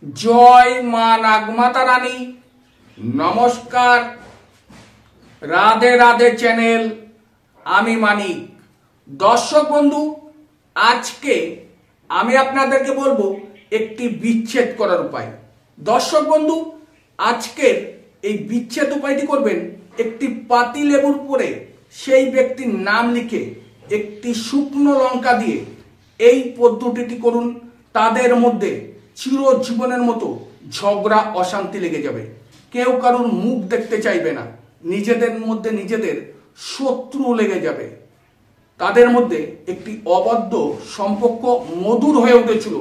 জয় মা নাগমাতা রানী। নমস্কার, রাধে রাধে চ্যানেল, আমি মানিক। দর্শক বন্ধু, আজকে আমি আপনাদেরকে বলবো একটি বিচ্ছেদ করার উপায়। দর্শক বন্ধু, আজকের এই বিচ্ছেদ উপায়টি করবেন একটি পাতি লেবুর উপরে সেই ব্যক্তির নাম লিখে একটি শুকনো লঙ্কা দিয়ে এই পদ্ধতিটি করুন। তাদের মধ্যে চিরজীবনের মতো ঝগড়া অশান্তি লেগে যাবে, কেউ কারোর মুখ দেখতে চাইবে না, নিজেদের মধ্যে নিজেদের শত্রু লেগে যাবে। তাদের মধ্যে একটি অবাধ্য সম্পর্ক মধুর হয়ে উঠেছিল,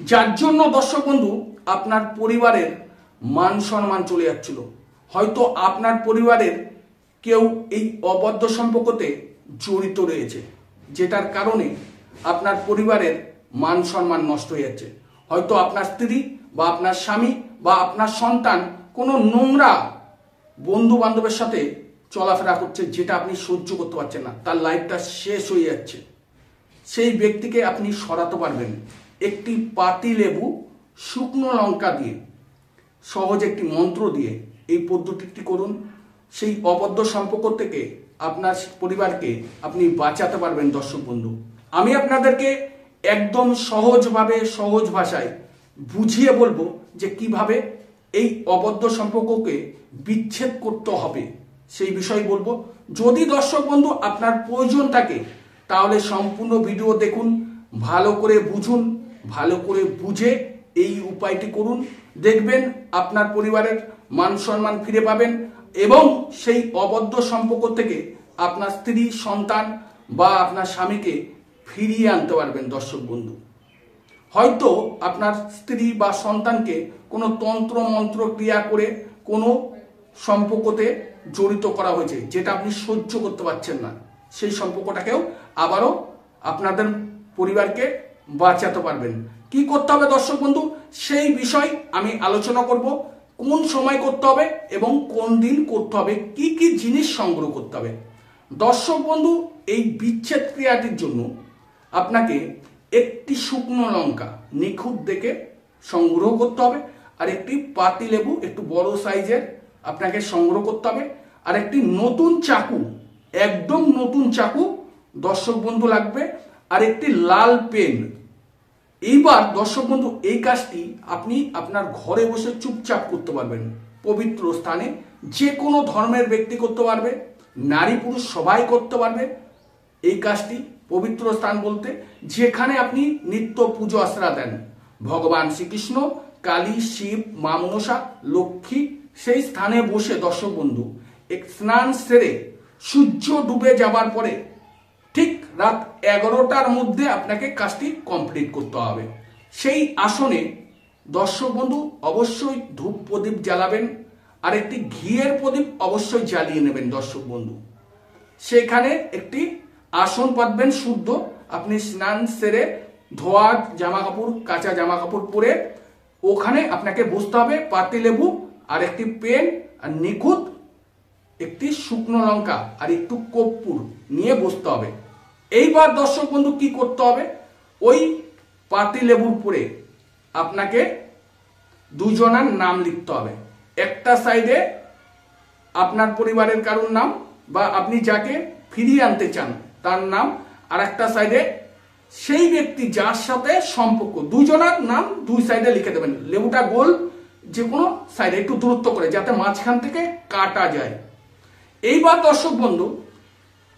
যার জন্য দর্শক বন্ধু আপনার পরিবারের মান সম্মান চলে যাচ্ছিল। হয়তো আপনার পরিবারের কেউ এই অবাধ্য সম্পর্কতে জড়িত রয়েছে, যেটার কারণে আপনার পরিবারের মান সম্মান নষ্ট হয়ে যাচ্ছে। হয়তো আপনার স্ত্রী বা আপনার স্বামী বা আপনার সন্তান কোনো নোংরা বন্ধু বান্ধবের সাথে চলাফেরা করছে, যেটা আপনি সহ্য করতে পারছেন না, তার লাইফটা শেষ হয়ে যাচ্ছে। সেই ব্যক্তিকে আপনি সরাতে পারবেন একটি পাতি লেবু, শুকনো লঙ্কা দিয়ে, সহজ একটি মন্ত্র দিয়ে এই পদ্ধতিটি করুন। সেই অবদ্ধ সম্পর্ক থেকে আপনার পরিবারকে আপনি বাঁচাতে পারবেন। দর্শক বন্ধু, আমি আপনাদেরকে একদম সহজভাবে, সহজ ভাষায় বুঝিয়ে বলবো যে কিভাবে এই অবদ্ধ সম্পর্ককে বিচ্ছেদ করতে হবে, সেই বিষয় বলবো। যদি দর্শক বন্ধু আপনার প্রয়োজন থাকে তাহলে সম্পূর্ণ ভিডিও দেখুন, ভালো করে বুঝুন, ভালো করে বুঝে এই উপায়টি করুন। দেখবেন আপনার পরিবারের মান সম্মান ফিরে পাবেন এবং সেই অবদ্ধ সম্পর্ক থেকে আপনার স্ত্রী, সন্তান বা আপনার স্বামীকে ফিরিয়ে আনতে পারবেন। দর্শক বন্ধু, হয়তো আপনার স্ত্রী বা সন্তানকে কোনো তন্ত্র মন্ত্র ক্রিয়া করে কোনো সম্পর্কতে জড়িত করা হয়েছে, যেটা আপনি সহ্য করতে পারছেন না, সেই সম্পর্কটাকেও আবারও আপনাদের পরিবারকে বাঁচাতে পারবেন। কি করতে হবে দর্শক বন্ধু, সেই বিষয় আমি আলোচনা করব। কোন সময় করতে হবে এবং কোন দিন করতে হবে, কি কি জিনিস সংগ্রহ করতে হবে। দর্শক বন্ধু, এই বিচ্ছেদ ক্রিয়াটির জন্য আপনাকে একটি শুকনো লঙ্কা নিখুঁত দেখে সংগ্রহ করতে হবে, আর একটি পাতি লেবু একটু বড় সাইজের আপনাকে সংগ্রহ করতে হবে, আর একটি নতুন চাকু, একদম নতুন চাকু দর্শক বন্ধু লাগবে, আর একটি লাল পেন। এইবার দর্শক বন্ধু, এই কাজটি আপনি আপনার ঘরে বসে চুপচাপ করতে পারবেন, পবিত্র স্থানে। যে কোনো ধর্মের ব্যক্তি করতে পারবে, নারী পুরুষ সবাই করতে পারবে। এই কাজটি পবিত্র স্থান বলতে যেখানে আপনি নিত্য পুজো আশ্রা দেন, ভগবান শ্রীকৃষ্ণ, কালী, শিব, মা মনসা, লক্ষ্মী, সেই স্থানে বসে দর্শক বন্ধু এক স্নান সেরে সূর্য ডুবে যাবার পরে ঠিক রাত 11টার মধ্যে আপনাকে কাজটি কমপ্লিট করতে হবে। সেই আসনে দর্শক বন্ধু অবশ্যই ধূপ প্রদীপ জ্বালাবেন, আর একটি ঘিয়ের প্রদীপ অবশ্যই জ্বালিয়ে নেবেন। দর্শক বন্ধু, সেখানে একটি আসন পাতবেন শুদ্ধ। আপনি স্নান সেরে ধোয়া জামা কাপড়, কাঁচা জামা কাপড় পরে ওখানে আপনাকে বসতে হবে। পাতি লেবু আর একটি পেন আর নিখুঁত একটি শুকনো লঙ্কা আর একটু কর্পূর নিয়ে বসতে হবে। এইবার দর্শক বন্ধু কি করতে হবে, ওই পাতি লেবুর উপরে আপনাকে দুজনের নাম লিখতে হবে। একটা সাইডে আপনার পরিবারের কারোর নাম বা আপনি যাকে ফিরিয়ে আনতে চান তার নাম, আর একটা সাইডে সেই ব্যক্তি যার সাথে সম্পর্ক, দুজনের নাম দুই সাইডে লিখে দেবেন। লেবুটা গোল যে কোনো সাইডে একটু দূরত্ব করে, যাতে মাঝখান থেকে কাটা যায়। এইবার দর্শক বন্ধু,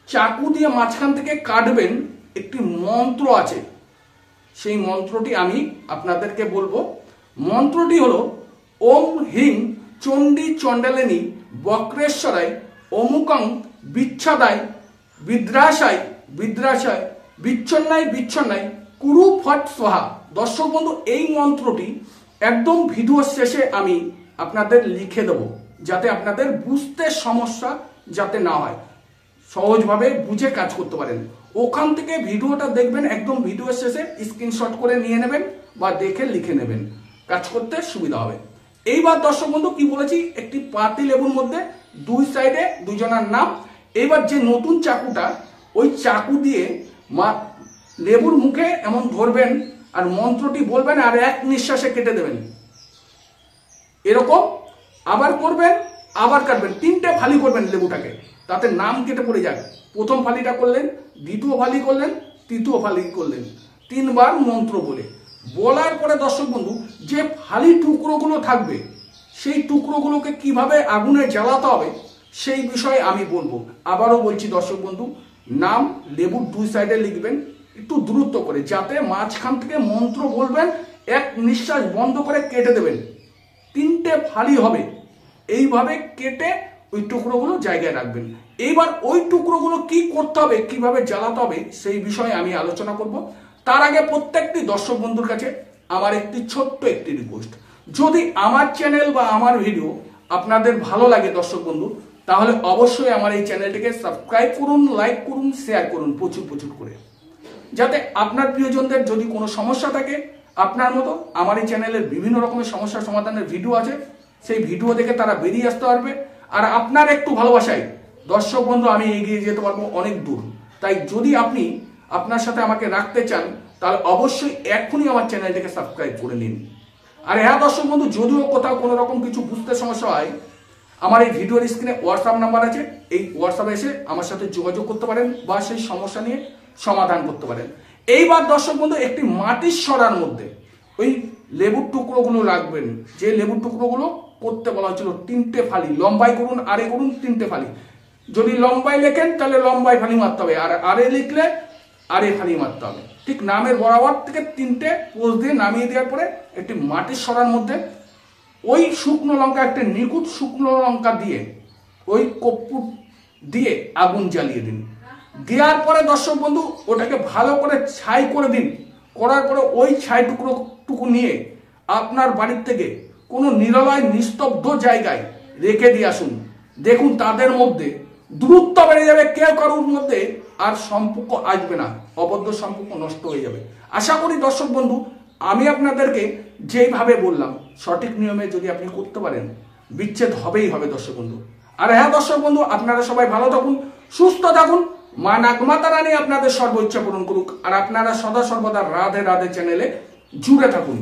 চাকু দিয়ে মাঝখান থেকে কাটবেন। একটি মন্ত্র আছে, সেই মন্ত্রটি আমি আপনাদেরকে বলবো। মন্ত্রটি হলো ওম হিং চণ্ডী চণ্ডালিনী বক্রেশ্বরায় অমুকং বিচ্ছাদায় বিদ্রাশায় বিদ্রাশায় বিচ্ছন্নায় বিচ্ছন্নায় কুরু ফট সোহা। দর্শক বন্ধু, এই মন্ত্রটি একদম ভিডিও শেষে আমি আপনাদের লিখে দেব, যাতে আপনাদের বুঝতে সমস্যা যাতে না হয়, সহজভাবে বুঝে কাজ করতে পারেন। ওখান থেকে ভিডিওটা দেখবেন, একদম ভিডিও শেষে স্ক্রিনশট করে নিয়ে নেবেন বা দেখে লিখে নেবেন, কাজ করতে সুবিধা হবে। এইবার দর্শক বন্ধু কি বলেছি, একটি পাতি লেবুর মধ্যে দুই সাইডে দুজনের নাম। এইবার যে নতুন চাকুটা, ওই চাকু দিয়ে লেবুর মুখে এমন ধরবেন আর মন্ত্রটি বলবেন, আর এক নিঃশ্বাসে কেটে দেবেন। এরকম আবার করবেন, আবার কাটবেন, 3টে ফালি করবেন লেবুটাকে, তাতে নাম কেটে পড়ে যাক। প্রথম ফালিটা করলেন, দ্বিতীয় ফালি করলেন, তৃতীয় ফালি করলেন, 3বার মন্ত্র বলার পরে দর্শক বন্ধু যে ফালি টুকরোগুলো থাকবে সেই টুকরোগুলোকে কিভাবে আগুনে জ্বালাতে হবে সেই বিষয়ে আমি বলবো। আবারও বলছি দর্শক বন্ধু, নাম লেবুর 2 সাইডে লিখবেন একটু দ্রুত করে, যাতে মাঝখান থেকে মন্ত্র বলবেন, এক নিঃশ্বাস বন্ধ করে কেটে দেবেন। 3টে ফালি হবে, এইভাবে কেটে ওই টুকরোগুলো জায়গায় রাখবেন। এইবার ওই টুকরোগুলো কি করতে হবে, কিভাবে জ্বালাতে হবে সেই বিষয়ে আমি আলোচনা করব। তার আগে প্রত্যেকটি দর্শক বন্ধুর কাছে আমার ছোট্ট একটি রিকোয়েস্ট, যদি আমার চ্যানেল বা আমার ভিডিও আপনাদের ভালো লাগে দর্শক বন্ধু, তাহলে অবশ্যই আমার এই চ্যানেলটিকে সাবস্ক্রাইব করুন, লাইক করুন, শেয়ার করুন প্রচুর প্রচুর করে, যাতে আপনার প্রিয়জনদের যদি কোনো সমস্যা থাকে, আপনার মতো আমার এই চ্যানেলের বিভিন্ন রকমের সমস্যার সমাধানের ভিডিও আছে, সেই ভিডিও দেখে তারা বেরিয়ে আসতে পারবে। আর আপনার একটু ভালোবাসায় দর্শক বন্ধু আমি এগিয়ে যেতে পারবো অনেক দূর। তাই যদি আপনি আপনার সাথে আমাকে রাখতে চান, তাহলে অবশ্যই এখনই আমার চ্যানেলটিকে সাবস্ক্রাইব করে নিন। আর হ্যাঁ দর্শক বন্ধু, যদিও কোথাও কোনো রকম কিছু বুঝতে সমস্যা হয়, আমার এই ভিডিওর স্ক্রিনে হোয়াটসঅ্যাপ নাম্বার আছে, এই হোয়াটসঅ্যাপে এসে আমার সাথে যোগাযোগ করতে পারেন বা সেই সমস্যা নিয়ে সমাধান করতে পারেন। এইবার দর্শক বন্ধু একটি মাটির সরার মধ্যে ওই লেবুর টুকরোগুলো রাখবেন, যে লেবুর টুকরোগুলো করতে বলা হচ্ছিল 3টে ফালি, লম্বাই করুন, আরে করুন, 3টে ফালি। যদি লম্বাই লেখেন তাহলে লম্বাই ফালি মারতে হবে, আর আরে লিখলে আরে ফালি মারতে হবে। ঠিক নামের বরাবর থেকে 3টে পোজ দিয়ে নামিয়ে দেওয়ার পরে একটি মাটির সরার মধ্যে ওই শুকনো লঙ্কা, একটা নিখুঁত শুকনো লঙ্কা দিয়ে ওই কর্পূর দিয়ে আগুন জ্বালিয়ে দিন। দেওয়ার পরে দর্শক বন্ধু ওটাকে ভালো করে ছাই করে দিন। করার পরে ওই ছাই টুকরোটুকু নিয়ে আপনার বাড়ির থেকে কোনো নিরলয় নিস্তব্ধ জায়গায় রেখে দিয়ে আসুন। দেখুন তাদের মধ্যে দূরত্ব বেড়ে যাবে, কেউ কারোর মধ্যে আর সম্পর্ক আসবে না, অবদ্ধ সম্পর্ক নষ্ট হয়ে যাবে। আশা করি দর্শক বন্ধু আমি আপনাদেরকে যেইভাবে বললাম সঠিক নিয়মে যদি আপনি করতে পারেন, বিচ্ছেদ হবেই হবে দর্শক বন্ধু। আর হ্যাঁ দর্শক বন্ধু, আপনারা সবাই ভালো থাকুন, সুস্থ থাকুন, মা নাগমাতা রানী আপনাদের সর্বোচ্চ পূরণ করুক। আর আপনারা সদা সর্বদা রাধে রাধে চ্যানেলে জুড়ে থাকুন।